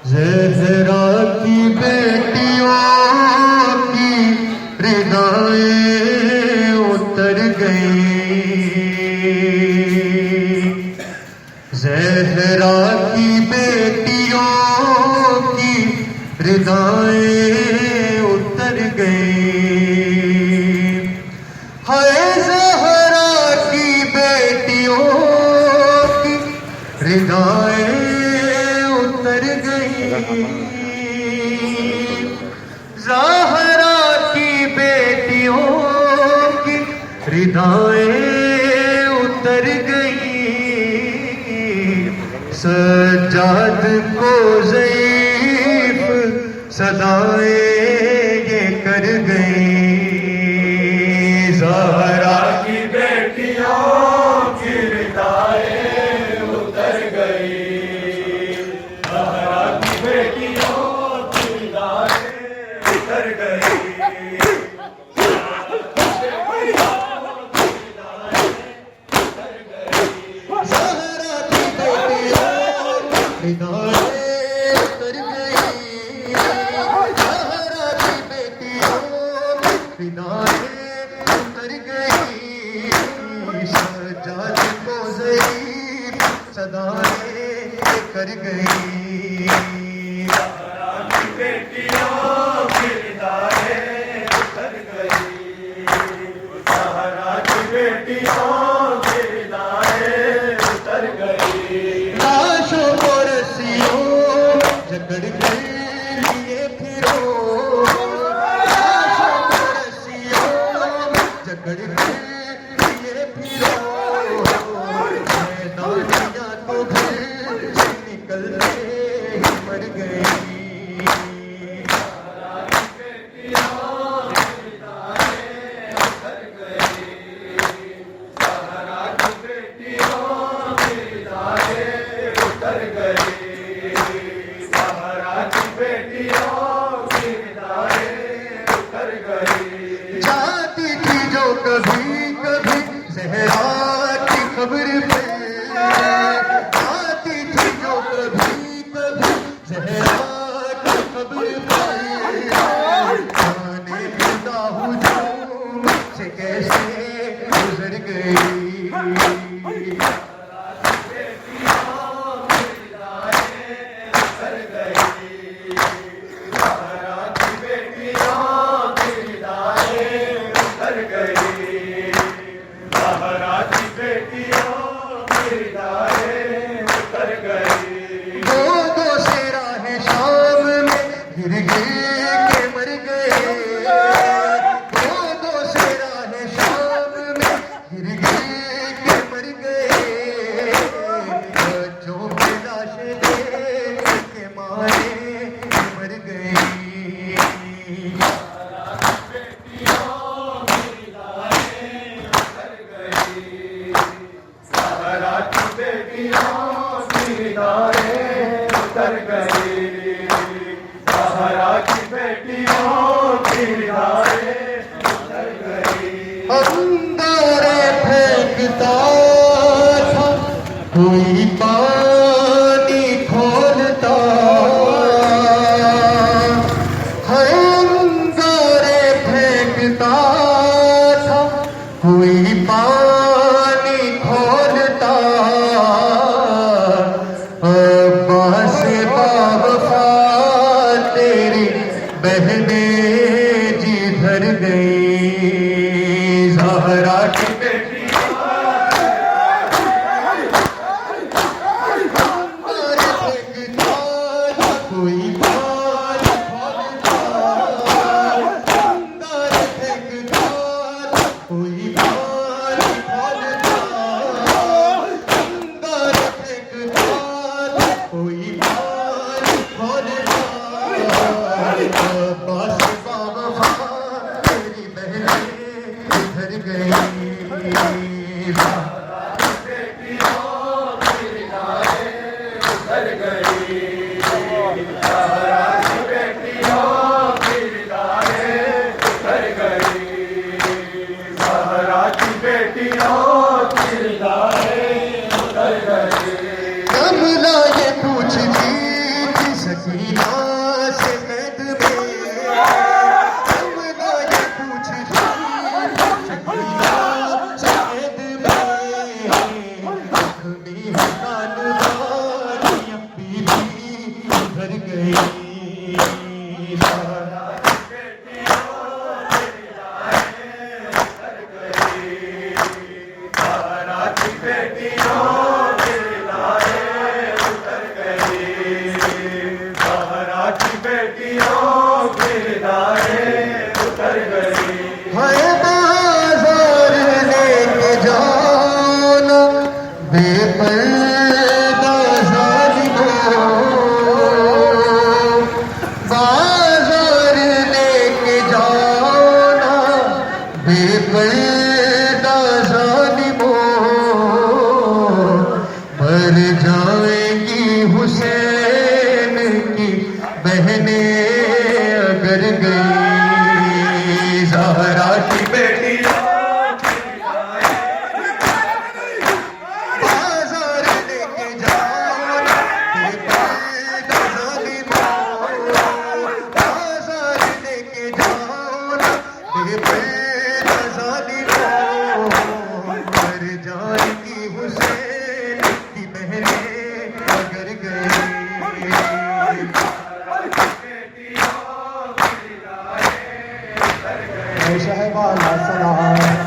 ज़हरा की बेटियों की रिदाएं उतर गई। ज़हरा की बेटियों की रिदाएं उतर गई। हाय ज़हरा की बेटियों की रिदाएं उतर गई। ज़हरा की बेटियों की रिदाएं उतर गई। सज्जाद को ज़ईफ़ सदाएं ये कर गई। ज़हरा की बेटियों की रिदाएं उतर गई। ज़हरा की बेटियों की रिदाएं उतर गई। ज़हरा की बेटियों की रिदाएं उतर गई। ज़हरा की बेटियों की रिदाएं उतर गई। सज्जाद को ज़ईफ़ सदाएं कर गई। ज़हरा की बेटियों की रिदाएं उतर गई। ज़हरा की बेटियों की रिदाएं उतर गई। लाशों को रस्सियों जकड़ के लिए फिरो। लाशों को रस्सियों जकड़ के लिए फिरो। मैदानियाँ तो घर से निकलते ही मर गई। उतर गई। ज़हरा की बेटियों की रिदाएं उतर गई। जाती थी जो कभी कभी ज़हरा की खबर पे। जाती थी जो कभी कभी ज़हरा की खबर पे। जाने खुदा हुजूम से कैसे गुजर गई। ज़हरा की बेटियों की रिदाएं उतर गई। ज़हरा की बेटियों की रिदाएं उतर गई। दो दो से राहे शाम में गिर के मर गए। दो दो से राहे शाम में गिर के मर गए। बच्चों की लाशें देख के मारे मर गई। ज़हरा की बेटियों की रिदाएं उतर गई। ज़हरा की बेटियों की रिदाएं उतर गई। अंगारे फेंकता था कोई पानी खोलता। है अंगारे फेंकता था कोई पानी खोलता। अब्बास बावफा तेरी बहनें जिधर गई। ज़हरा की कोई पानी खोलता। अंगारे फेंकता कोई पानी खोलता। अंगारे फेंकता कोई पानी खोलता। अब्बास बावफा तेरी बहनें इधर गई। उतर गई। ज़हरा की बेटियों की रिदाएं उतर गई। ज़हरा की बेटियों की रिदाएं उतर गई। कमला ये पूछती थी सीना से कैद में हमने ये पूछ शकीला से कैद में जख्मी है कानवानियां बीबी उधर गई ज़हरा हाय बाजार लेके जाना बेपर्दा ज़ालिमों बाजार लेके जाना बेपर्दा ज़ालिमों मर जाएंगी हुसैन की बहनें अगर गई ज़हरा की बेटियां बाजार लेके जाना बेपर्दा ज़ालिमों बाजार लेके जाना बेपर्दा ज़ालिमों मर जाएंगी हुसैन की बहनें अगर गई शहबाला सलाम